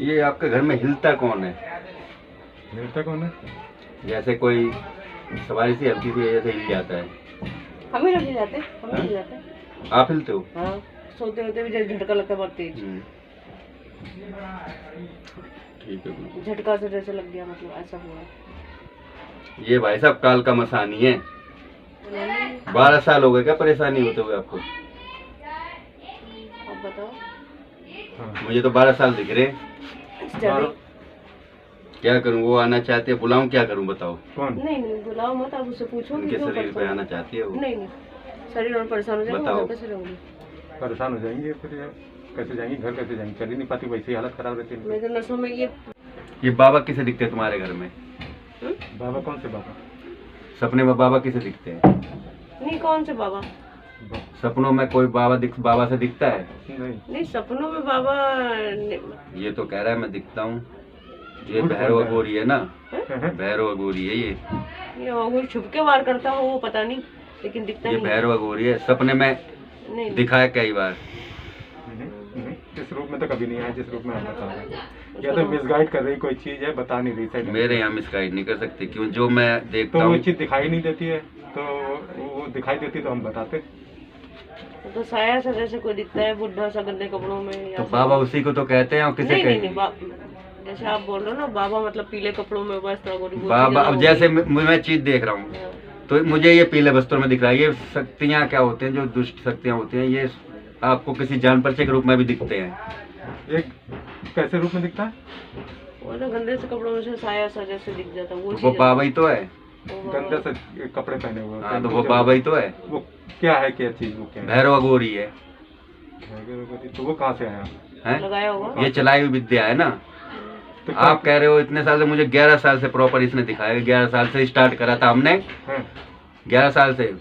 ये आपके घर में हिलता कौन है? हिलता कौन है? जैसे कोई सवारी सी हल्की सी जैसे हिल जाता है। हम ही हिल जाते, हम ही हिल जाते। आप हिलते हो? हाँ, सोते होते भी जैसे झटका लगता है बहुत तेज। ठीक है। झटका से जैसे लग गया, मतलब ऐसा हुआ। ये भाई साहब काल का मसानी है। 12 साल हो गए क्या परेशानी होते हुए आपको? अब बताओ। हाँ। मुझे तो 12 साल दिख रहे। चलिए। क्या करूं? वो आना चाहते हैं, बुलाऊं? क्या करूं बताओ? कौन? नहीं बुलाओ मत, आप उससे पूछो कि उनके क्यों शरीर पे परेशान आना चाहती है वो। नहीं, शरीर और परेशान हो जाएगा, बताओ। घर कैसे रहोगे? परेशान हो जाएंगे फिर, कैसे जाएंगे घर, कैसे जाएंगे? चल ही नहीं पाती, वैसे ही हालत खराब रहती है। मेरे नसों में ये बाबा किसे दिखते हैं तुम्हारे घर में? बाबा कौन से बाबा? सपने में बाबा किसे दिखते हैं? नहीं, कौन से बाबा? सपनों में कोई बाबा से दिखता है? नहीं, सपनों में बाबा ये तो कह रहा है मैं दिखता हूँ। ये भैरव अघोरी है ना, भैरव अघोरी है ये वो छुप के वार करता हो वो पता नहीं, लेकिन दिखता ये नहीं। भैरव अघोरी है। सपने में नहीं दिखाया कई बार। इस रूप में तो कभी नहीं आया जिस रूप में हम बता रहे हैं। या तो मिसगाइड कर रही कोई चीज है, बता नहीं रही सही। मेरे यहाँ मिसगाइड नहीं कर सकते, क्यों? जो मैं देखता तो वो हूँ चीज दिखाई नहीं देती है, तो वो दिखाई देती तो हम बताते। तो साया सा जैसे कोई दिखता है, बुढ़ा सा गंदे कपड़ों में या तो बाबा उसी को तो कहते हैं और किसे नहीं, कहते नहीं, जैसे आप बोल रहे हो ना बाबा, मतलब पीले कपड़ों में बस बाबा? अब जैसे मैं चीज देख रहा हूँ तो मुझे ये पीले वस्त्रों में दिख रहा है। ये शक्तियाँ क्या होते हैं, जो दुष्ट शक्तियाँ होती हैं, ये आपको किसी जान पर्चे के रूप में भी दिखते हैं। एक कैसे रूप में दिखता है? वो ना गंदे से कपड़ों में से साया सा जैसे दिख जाता है, वो बाबा ही तो है। गंदे से कपड़े पहने हुए। हाँ, तो वो बाबा ही तो है। वो क्या है, क्या चीज? वो क्या है? भैरव अघोरी है। तो वो कहाँ से आया हैं? लगाया होगा। ये चलाई हुई विद्या है ना। तो आप कह रहे हो इतने साल से, मुझे 11 साल से प्रॉपर इसने दिखाया। 11 साल से स्टार्ट करा था हमने, 11 साल से।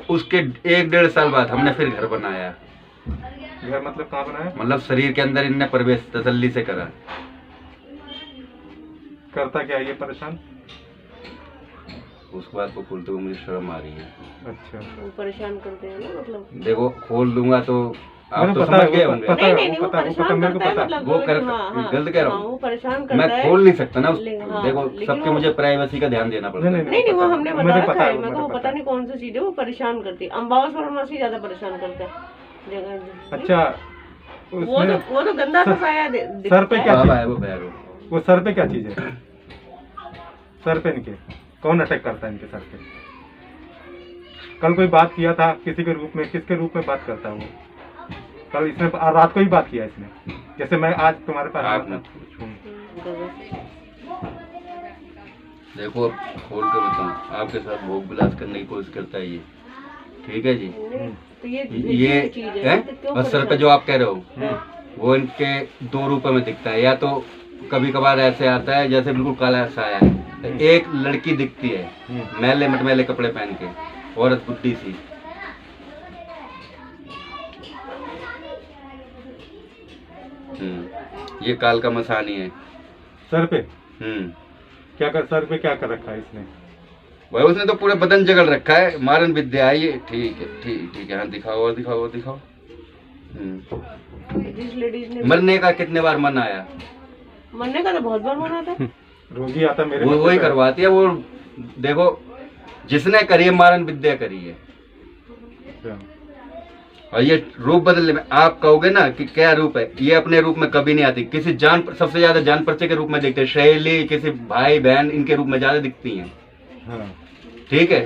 उसके 1-1.5 साल बाद हमने फिर घर बनाया। घर मतलब कहाँ बनाया? मतलब शरीर के अंदर इनने प्रवेश तसल्ली से करा। करता क्या है ये परेशान? उसके बाद को खोलते हुए मुझे शर्म आ रही है। अच्छा, वो परेशान करते हैं ना, मतलब देखो खोल दूंगा तो आप तो पता समझ है, गए वो होंगे। पता है, नहीं, वो पता है, परेशान मेरे को करता है, पता है। मतलब वो कर गलत कह रहा वो हूँ। परेशान करता मैं है। खोल नहीं सकता ना। हाँ, देखो लेकिन सबके वो- मुझे प्राइवेसी का ध्यान देना पड़ता है। नहीं, वो हमने मुझे बता रखा पता है, है। मेरे को मुझे वो पता पता है। नहीं कौन सी चीज है वो परेशान करती है। अम्बावस से ज्यादा परेशान करता है जगह। अच्छा, वो तो गंदा सा साया सर पे क्या बाबा चीज? है वो भैरव। वो सर पे क्या चीज है? सर पे इनके कौन अटैक करता है इनके सर पे? कल कोई बात किया था किसी के रूप में, किसके रूप में बात करता है वो? कल इसने रात को ही बात किया इसने, जैसे मैं आज तुम्हारे पास आया था। देखो अब खोल के बताऊं, आपके साथ भोग विलास करने की कोशिश करता है ये। ठीक है जी। तो ये चीज है है तो क्यों और सर पे जो आप कह रहे हो वो इनके 2 रूपों में दिखता है। या तो कभी कभार ऐसे आता है जैसे बिल्कुल काला साया है। एक लड़की दिखती है मैले मटमैले कपड़े पहन के, औरत बुड्ढी सी। ये काल का मसानी है। सर पे क्या कर, सर पे क्या कर रखा है इसने? भाई उसने तो पूरे बदन जगल रखा है। मारन विद्या है ये। ठीक है, ठीक है। हाँ दिखाओ और दिखाओ और दिखाओ। जिस लेडीज ने मरने का कितने बार मन आया? मरने का तो बहुत बार मना था। रोगी आता मेरे वो वही करवाती है वो। देखो जिसने करी है मारन विद्या करी है। और ये रूप बदलने में आप कहोगे ना कि क्या रूप है, ये अपने रूप में कभी नहीं आती। किसी सबसे ज्यादा जान पर्चे के रूप में दिखते हैं। शैली किसी भाई बहन इनके रूप में ज्यादा दिखती हैं। हाँ, ठीक है।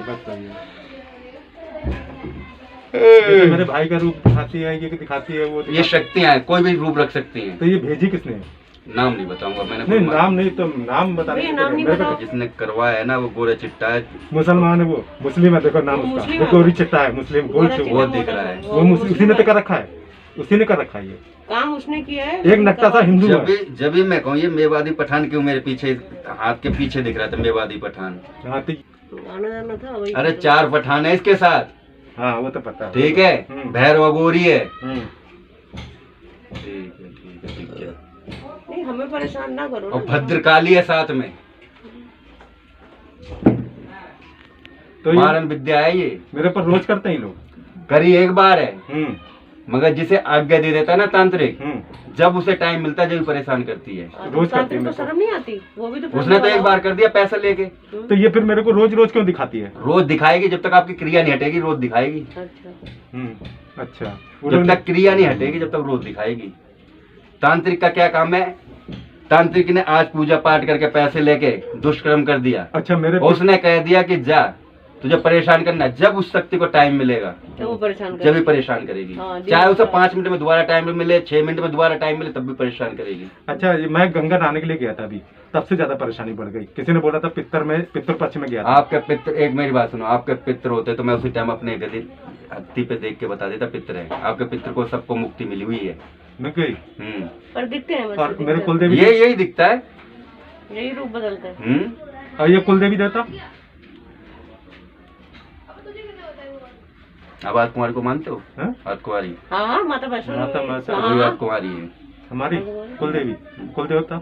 जैसे मेरे भाई का रूप दिखाती है, ये दिखाती है, वो ये शक्तियां हैं, कोई भी रूप रख सकती हैं। तो ये भेजी किसने? नाम नहीं बताऊंगा मैंने। नहीं, नाम नहीं तो नाम बताने भैया, के नाम नहीं मेरे को बताओ। जिसने करवाया है ना वो गोरा चिट्टा है। मुसलमान है वो, मुस्लिम है। देखो नाम वो उसका, मुस्लिम वो है। गौरी चिट्टा है, मुस्लिम गोल गोरा से चिट्टा वो वो दिख रहा है। वो उसी ने तो कर रखा है, उसी ने कर रखा है ये काम उसने किया है। एक नक्का सा हिंदू है। जब भी मैं कहूँ ये मेवादी पठान क्यों मेरे पीछे हाथ के पीछे दिख रहा था? मेवादी पठान। हाँ, आना जाना था वही। अरे 4 पठान है इसके साथ। हाँ, वो तो पता है। ठीक है। भैरव अघोरी है। ठीक है। नहीं, हमें परेशान ना करो और ना। भद्रकाली है साथ में। तो मारन विद्या है ये। मेरे पर रोज करते हैं लोग। करी एक बार है। मगर जिसे आज्ञा दे देता है ना तांत्रिक, जब उसे टाइम मिलता है जब परेशान करती है। रोज करती है तो मेरे को। शर्म नहीं आती? वो भी तो उसने तो एक बार कर दिया पैसा लेके, तो ये फिर मेरे को रोज रोज क्यों दिखाती है? रोज दिखाएगी जब तक आपकी क्रिया नहीं हटेगी, रोज दिखाएगी। अच्छा, अच्छा। जब तक क्रिया नहीं हटेगी जब तक रोज दिखाएगी। तांत्रिक का क्या काम है? तांत्रिक ने आज पूजा पाठ करके पैसे लेके दुष्कर्म कर दिया। अच्छा, मेरे उसने कह दिया कि जा तुझे परेशान करना है। जब उस शक्ति को टाइम मिलेगा तो वो परेशान जब भी कर परेशान करेगी। हाँ, चाहे उसे जी। 5 मिनट में दोबारा टाइम मिले, 6 मिनट में दोबारा टाइम मिले, तब भी परेशान करेगी। अच्छा, ये मैं गंगा नहाने के लिए गया था अभी, तब से ज्यादा परेशानी बढ़ गई। किसी ने बोला था पितर पक्ष में गया था। आपके पित्र, एक मेरी बात सुनो, आपके पित्र होते तो मैं उसी टाइम अपने गति हत्ती पे देख के बता देता पित्र है। आपके पित्र को सबको मुक्ति मिली हुई है। मिल गई। पर दिखते हैं और वैसे, मेरे दिखते कुलदेवी यही दिखता है। हैं। यही रूप बदलते हैं। और ये कुलदेवी देवता अब आज कुमारी को मानते हो? हैं? आज कुमारी, हाँ, माता वैष्णो माता- देवी। माता- वही आज हाँ, कुमारी है। हमारी कुलदेवी, कुलदेवता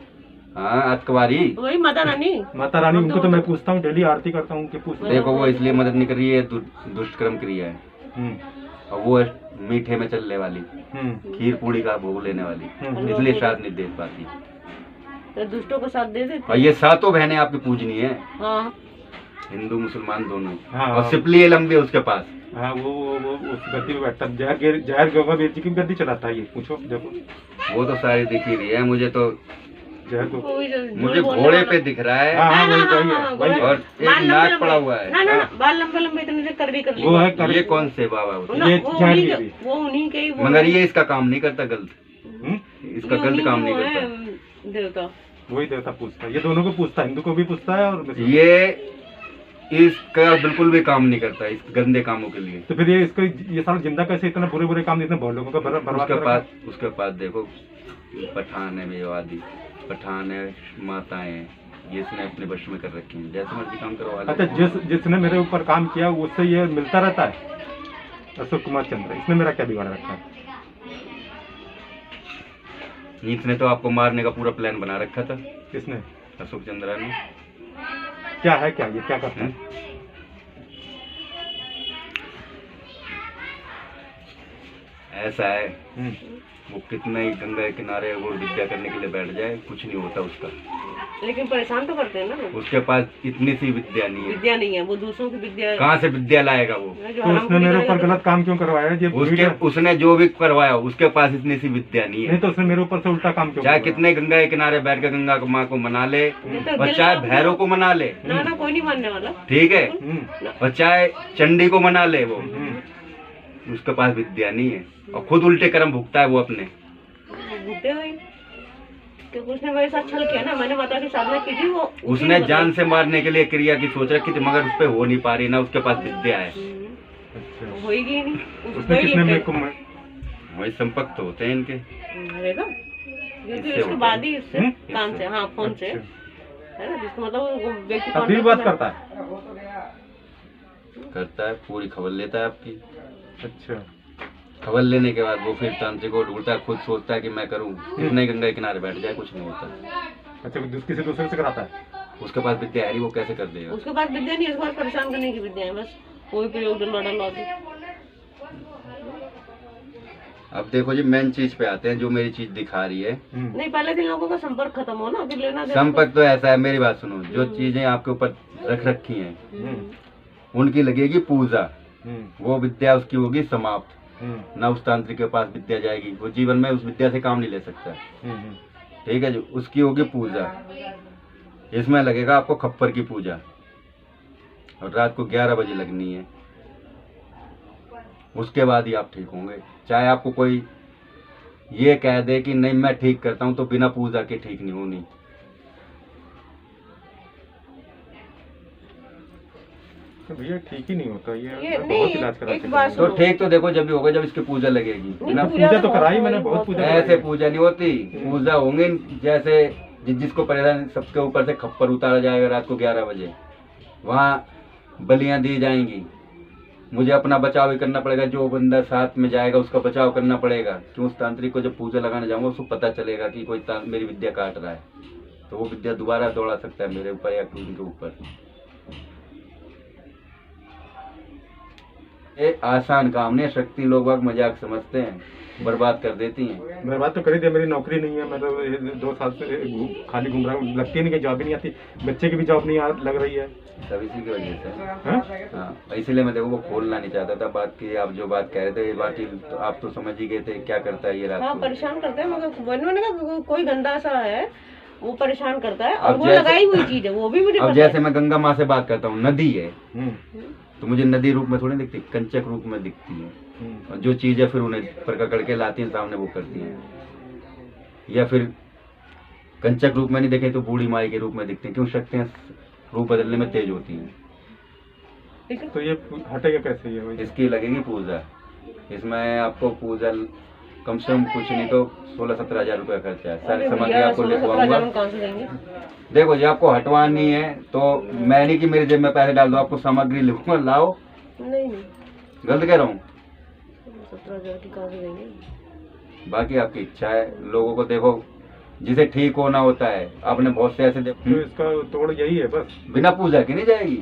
हाँ आज कुमारी। वही माता रानी। माता रानी। उनको तो मैं पूछता हूँ, डेली आरती करता हूँ, उनके पूछता हूँ। देखो वो इसलिए मदद नहीं कर रही है, दुष्कर्म क्रिया है। हम्म, और वो है मीठे में चलने वाली, हम्म, खीर पूड़ी का भोग लेने वाली, इसलिए शायद नहीं दे पाती। तो दुष्टों को साथ दे देते। और ये सातों बहनें आपकी पूजनी है, हाँ, हिंदू मुसलमान दोनों। हाँ। और सिपली लंबी है उसके पास। हाँ, वो उस गद्दी पे बैठता, जहर गंगा वीर जी की गद्दी चलाता है ये। पूछो देखो, वो तो सारी दिख ही रही है मुझे तो। जहर को। वही जो झूठ मुझे बोलने घोड़े वाला। पे दिख रहा है। हाँ, हाँ, वही हाँ, वही हाँ, है, वही है। और एक बाल लंबे नाक लंबे। पड़ा हुआ है। ना, बाल लंबे लंबे इतने से कर ली। वो है ये कौन से बाबा होते हैं? ये वो जहर उन्हीं की के, भी। वो उन्हीं के ही वो मगर है। ये इसका काम नहीं करता गलत, इसका ये गलत उन्हीं काम के नहीं वो है, करता। देवता। वही देवता पूछता है, ये दोनों को पूछता है, हिंदू को भी पूछता है और मुस्लिम। ये इसका बिल्कुल भी काम नहीं करता इस गंदे कामों के लिए। तो फिर ये इसको ये सारा जिंदा कैसे इतना बुरे बुरे काम, इतने बहुत लोगों का बर्बाद कर रखा है? उसके पास देखो पठान है, मेवादी पठान है, माताएं हैं, ये इसने अपने वश में कर रखी हैं, जैसे मर्जी काम करवा ले। अच्छा, जिसने मेरे ऊपर काम किया उससे ये मिलता रहता है? अशोक कुमार चंद्र, इसने मेरा क्या बिगाड़ रखा है? इसने तो आपको मारने का पूरा प्लान बना रखा था, किसने? अशोक चंद्रा ने। क्या है, क्या ये क्या करता है? ऐसा है, हम्म, वो कितना ही गंगा के किनारे वो विद्या करने के लिए बैठ जाए, कुछ नहीं होता उसका। लेकिन परेशान तो करते हैं ना लोग। उसके पास इतनी सी विद्या नहीं है। विद्या नहीं है, वो दूसरों की विद्या है। कहाँ से विद्या लाएगा वो? जो तो हराम उसने मेरे ऊपर करेगा गलत काम क्यों करवाया? ये उसने जो भी करवाया उसके पास इतनी सी विद्या नहीं नहीं है। तो उसने मेरे ऊपर से उल्टा काम क्यों चाहे करवाया? कितने गंगा के किनारे बैठ के गंगा माँ को मना ले, तो और दिल चाहे में- भैरव को मना ले, ना ना, कोई नहीं मानने वाला। ठीक है, और चाहे चंडी को मना ले, वो उसके पास विद्या नहीं है और खुद उल्टे कर्म भुगता है वो अपने। भूखे हुए क्योंकि उसने मेरे साथ छल किया ना। मैंने माता की साधना की थी, वो उसी उसने ने जान से मारने के लिए क्रिया की सोच रखी थी, मगर उस पे हो नहीं पा रही ना, उसके पास विद्या है। अच्छा, होएगी ही नहीं। उसको उसने ही किसने मेरे लिखते को वही संपर्क तो होते हैं इनके। रहेगा क्योंकि इससे उसके होता बाद है। ही इससे कान से, हाँ, फोन से अच्छा। है ना, जिसको मतलब वो व्यक्ति अभी भी बात करता है? करता है, पूरी खबर लेता है आपकी। अच्छा, खबर लेने के बाद वो फिर तांत्रिक को ढूंढता है, खुद सोचता है कि मैं करूं, कितने गंगा के किनारे बैठ जाए, कुछ नहीं होता। अच्छा, किसी दूसरे से कराता है? उसके पास विद्या है नहीं, वो कैसे कर देगा? उसके पास विद्या नहीं है, उसके पास परेशान करने की विद्या है बस। कोई प्रयोग डलवा के। अब देखो जी, मेन चीज पे आते हैं, जो मेरी चीज दिखा रही है। नहीं, पहले दिन लोगों का संपर्क खत्म हो ना, फिर लेना देना संपर्क तो ऐसा है, मेरी बात सुनो, जो चीजें आपके ऊपर रख रखी हैं उनकी लगेगी पूजा, वो विद्या उसकी होगी समाप्त, ना उस तांत्रिक के पास विद्या जाएगी, वो जीवन में उस विद्या से काम नहीं ले सकता। ठीक है जी, उसकी होगी पूजा। इसमें लगेगा आपको खप्पर की पूजा, और रात को 11 बजे लगनी है। उसके बाद ही आप ठीक होंगे। चाहे आपको कोई ये कह दे कि नहीं मैं ठीक करता हूं, तो बिना पूजा के ठीक नहीं होनी। तो भैया ठीक ही नहीं होता ये ये मैं नहीं, बहुत इलाज करा एक चुका बात हूँ। तो ठीक तो देखो, जब भी होगा जब इसकी पूजा लगेगी। बिना पूजा तो कराई मैंने, बहुत पूजा कराई। ऐसे पूजा नहीं होती, पूजा होंगे जैसे जिसको परेशान, सबके ऊपर से खप्पर उतारा जाएगा रात को 11 बजे, वहाँ बलियां दी जाएंगी। मुझे अपना बचाव ही करना पड़ेगा, जो बंदा साथ में जाएगा उसका बचाव करना पड़ेगा। क्यों? उस तांत्रिक को जब पूजा लगाने जाऊंगा उसको पता चलेगा कि कोई मेरी विद्या काट रहा है, तो वो विद्या दोबारा दौड़ा सकता है मेरे ऊपर या उनके ऊपर। ये आसान काम नहीं, शक्ति लोग मजाक समझते हैं। बर्बाद कर देती हैं। मैं बात तो करी थी, मेरी नौकरी नहीं है, मैं तो ये 2 साल से खाली घूम रहा हूँ, लगती नहीं कि जॉब ही नहीं आती, बच्चे की भी जॉब नहीं लग रही है। सब इसी की वजह से। हाँ? हाँ, इसलिए मैं देखो वो खोलना नहीं चाहता था बात की। आप जो बात कह रहे थे ये बात तो आप तो समझ ही गए थे क्या करता है ये रात हाँ को। परेशान करते हैं, मगर मैंने कहा कोई गंदा सा है वो परेशान करता है, और अब वो जैसे- लगाई हुई चीज है वो भी मुझे अब पता जैसे है। मैं गंगा माँ से बात करता हूँ, नदी है हम्म, तो मुझे नदी रूप में थोड़ी दिखती, कंचक रूप में दिखती है। और जो चीज़ है फिर उन्हें पकड़ के लाती हैं सामने, वो करती हैं। या फिर कंचक रूप में नहीं देखे तो बूढ़ी माई के रूप में दिखती हैं, क्यों शक्तियाँ रूप बदलने में तेज होती हैं। लेकिन तो ये हटेगा कैसे ये? इसकी लगेगी पूजा, इसमें आपको पूजा कम से कम कुछ नहीं तो 16-17 हजार रुपया खर्चा है। सारी अरे सामग्री भैया, आपको 16-17 लिखवाऊंगा। हजार हम कहाँ से देंगे? देखो जी, आपको हटवानी है तो मैं नहीं कि मेरे जेब में पैसे डाल दो, आपको सामग्री लिखूंगा, लाओ। नहीं नहीं, गलत कह रहा हूँ? 17,000 की कहाँ से देंगे? बाकी आपकी इच्छा है। लोगों को देखो जिसे ठीक होना होता है, आपने बहुत से ऐसे तो इसका तोड़ यही है बस। बिना पूजा के नहीं जाएगी।